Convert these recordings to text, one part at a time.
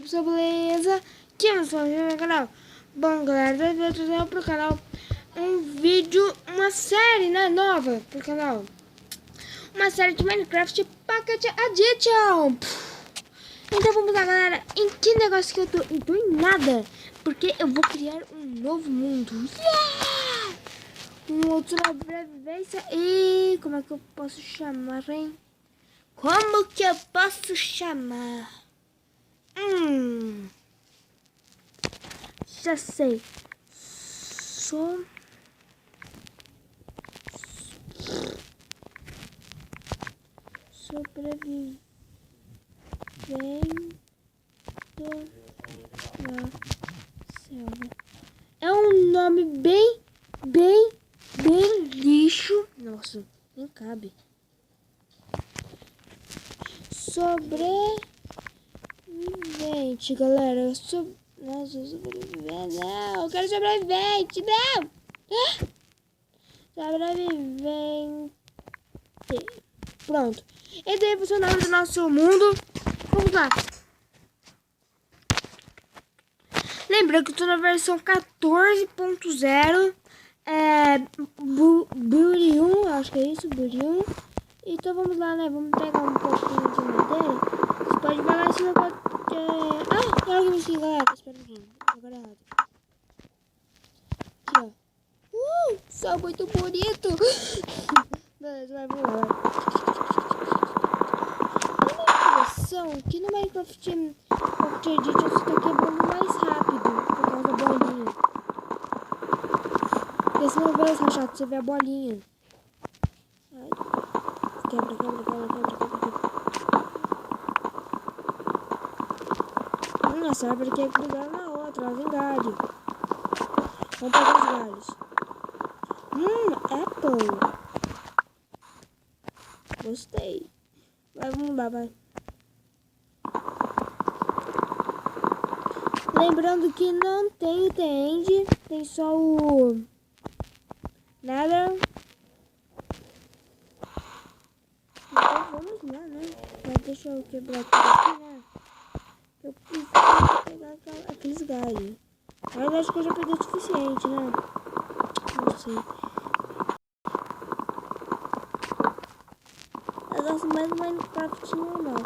pessoal, beleza? Que eu sou o meu canal. Bom, galera, eu vou trazer pro canal um vídeo, uma série, né, nova pro canal. Uma série de Minecraft Pocket Edition. Então vamos lá, galera. Em que negócio que eu tô? Não tô em nada, porque eu vou criar um novo mundo. Yeah! Um outro sobrevivência. E como é que eu posso chamar, hein? Como que eu posso chamar? Já sei. Sobrevivendo na selva. É um nome bem lixo. Nossa, nem cabe. Sobrevivente, galera. Nossa, sobrevivente. Não, eu quero sobrevivente. Não! Sobrevivente. Pronto. Esse aí é o nome do nosso mundo. Vamos lá. Lembrando que eu tô na versão 14.0. Burium, acho que é isso, Burium. Então vamos lá, né? Vamos pegar um pouquinho de madeira. Você pode falar se não pode. Olha que bichinho, galera. Espera um pouquinho. Agora é errado. Aqui, ó. Só muito bonito. Beleza, vai, vamos lá. Tem uma impressão que no Minecraft Edition você tá quebrando mais rápido por causa da bolinha. Porque se não vê os rachados, você vê a bolinha. Ai. Quebra. Essa árvore aqui é grudada na outra, ela tem galho. Vamos pegar os galhos. Apple. Gostei. Vai, vamos lá, vai. Lembrando que não tem o The-End, tem só o Nether. Então vamos lá, né? Mas deixa eu quebrar tudo aqui, né? Eu preciso pegar aqueles galhos. Mas acho que eu já peguei o suficiente, né? Não sei. Eu gosto mais do Minecraft normal.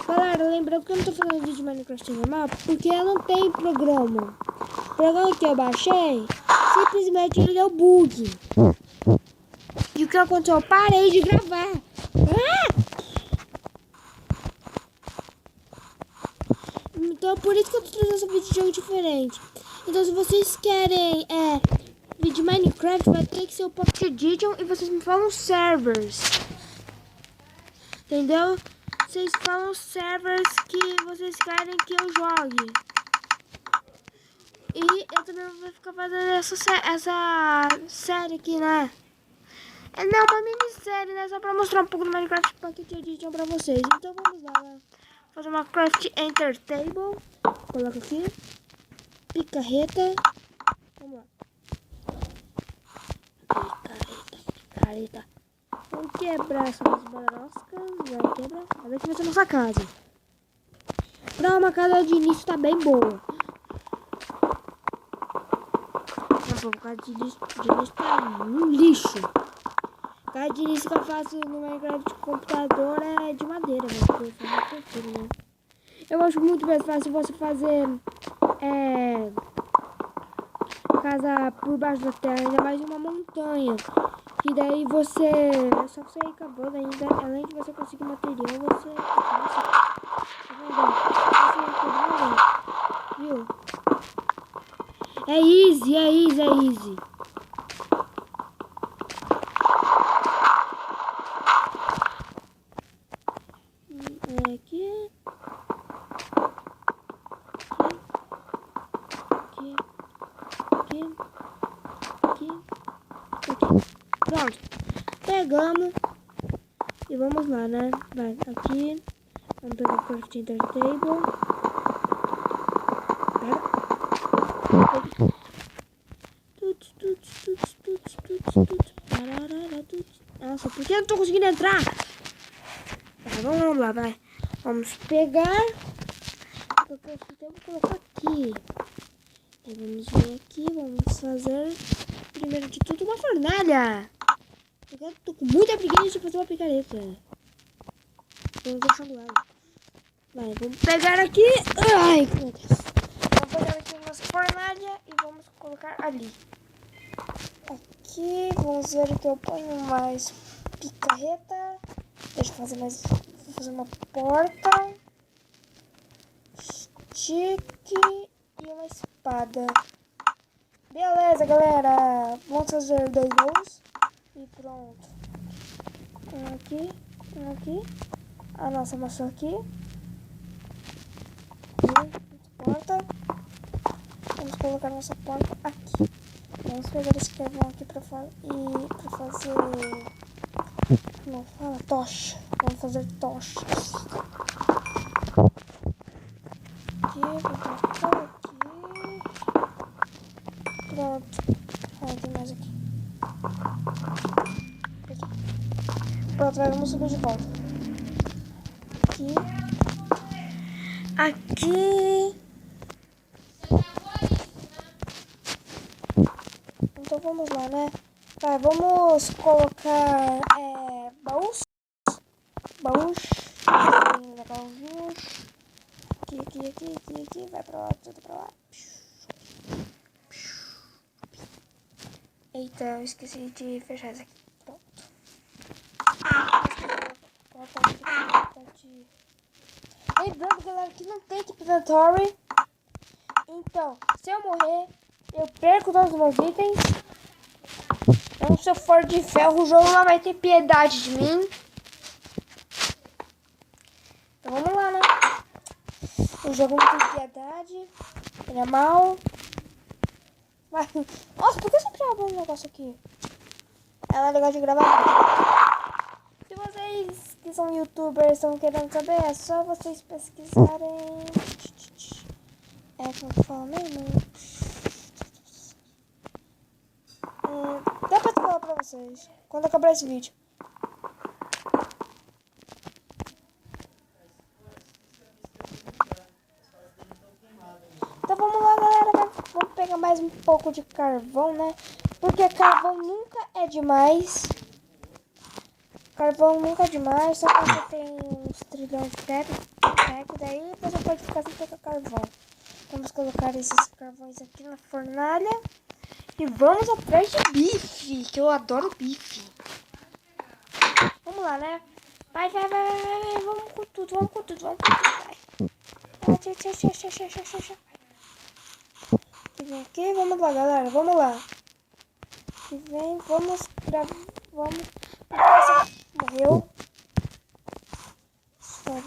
Galera, lembrando que eu não tô fazendo vídeo de Minecraft normal porque eu não tenho programa. O programa que eu baixei, simplesmente ele deu bug. E o que aconteceu? Eu parei de gravar. Então por isso que eu tô trazendo esse vídeo de jogo diferente. Então se vocês querem vídeo de Minecraft, vai ter que ser o Pocket Edition e vocês me falam servers. Entendeu? Vocês falam servers que vocês querem que eu jogue. E eu também vou ficar fazendo essa série aqui, né? Não, uma minissérie, né? Só pra mostrar um pouco do Minecraft Pocket Edition pra vocês. Então vamos lá, né? Fazer uma Craft Enter Table. Coloca aqui. Picareta. Vamos lá. Picareta. Vamos quebrar essas baroscas. Vai quebrar. Vai ver que vai ser nossa casa. Pra uma casa de início tá bem boa. Não, a casa de início tá um lixo. A casa de início que eu faço no Minecraft computador é de madeira, velho. Né? Eu acho muito mais fácil você fazer casa por baixo da terra, ainda mais uma montanha. Que daí você. É só você ir acabando ainda. Além de você conseguir material, você. Viu? É easy. Aqui. Pronto. Pegamos. E vamos lá, né? Vai, aqui. Vamos pegar o Craft Enter Table. Pega. Nossa, por que eu não tô conseguindo entrar? Tá, vamos lá, vai. Vamos pegar. eu vou colocar aqui. Aí vamos vir aqui, vamos fazer primeiro de tudo uma fornalha. Eu tô com muita preguiça de fazer uma picareta. Tô deixando ela. Vai, vamos pegar aqui. Ai, meu Deus. Vamos pegar aqui nossa fornalha e vamos colocar ali. Aqui, vamos ver o que eu ponho mais picareta. Deixa eu fazer mais. Vou fazer uma porta. Stick e uma espada. Beleza, galera. Vamos fazer 2 gols. E pronto. Um aqui, um aqui. A nossa maçã aqui. E porta. Vamos colocar nossa porta aqui. Vamos pegar esse carvão aqui pra fazer. Como fala? Tocha. Vamos fazer tochas. Aqui, vou colocar aqui. Pronto. Tem mais aqui. Pronto, vamos subir de volta. Aqui. Então vamos lá, né? Vai, vamos colocar baús. Baús. Baúzinhos. Aqui. Vai pra lá, tudo pra lá. Eita, eu esqueci de fechar isso aqui. Pronto. Lembrando, galera, que não tem Keep Inventory. Então, se eu morrer, eu perco todos os meus itens. Então, se eu for de ferro, o jogo não vai ter piedade de mim. Então, vamos lá, né? O jogo não tem piedade. Ele é mau. Mas... Nossa, por que você grava um negócio aqui? Ela é legal de gravar. Se vocês que são youtubers estão querendo saber, é só vocês pesquisarem. Como fala mesmo? Depois eu falo pra vocês quando acabar esse vídeo. Então vamos lá, galera. Vamos pegar mais um pouco de carvão, né? Porque carvão nunca é demais. Carvão nunca é demais. Só que você tem uns trilhões de packs. Daí você pode ficar sem pegar carvão. Vamos colocar esses carvões aqui na fornalha. E vamos atrás de bife. Que eu adoro bife. Vamos lá, né? Vai. Vamos com tudo. Vai. Vem aqui, vamos lá, galera, vamos lá. Que vem, vamos. Morreu. Vai.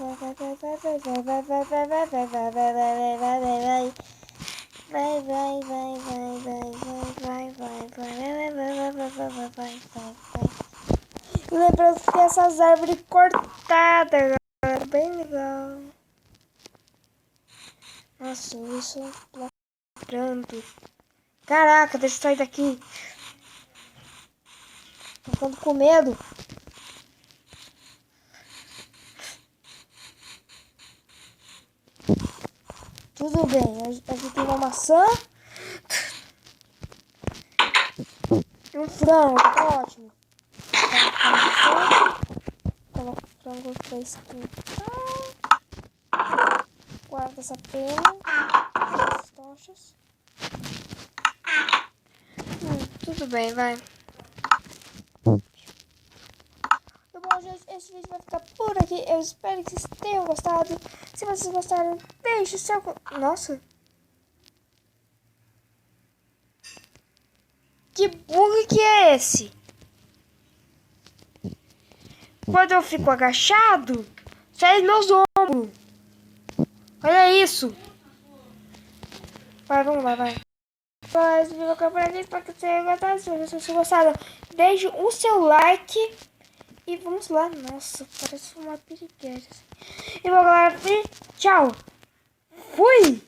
Lembrando que tem essas árvores cortadas, galera, bem legal. Nossa, isso. Caraca, deixa eu sair daqui. Tô ficando com medo. Tudo bem, aqui tem uma maçã. E um frango, tá ótimo. Coloca o frango pra esquentar. Guarda essa pena. As tochas. Tudo bem, vai. Bom, gente, esse vídeo vai ficar por aqui. Eu espero que vocês tenham gostado. Se vocês gostaram, deixe o seu... Nossa. Que bug que é esse? Quando eu fico agachado, sai meus ombros. Olha isso. Vai, vamos lá, vai. Mas vídeo vai ficar por aqui. Espero que vocês tenham gostado. Se vocês gostaram, deixe o seu like. E vamos lá. Nossa, parece uma piriguete. E bom, galera, tchau. Fui.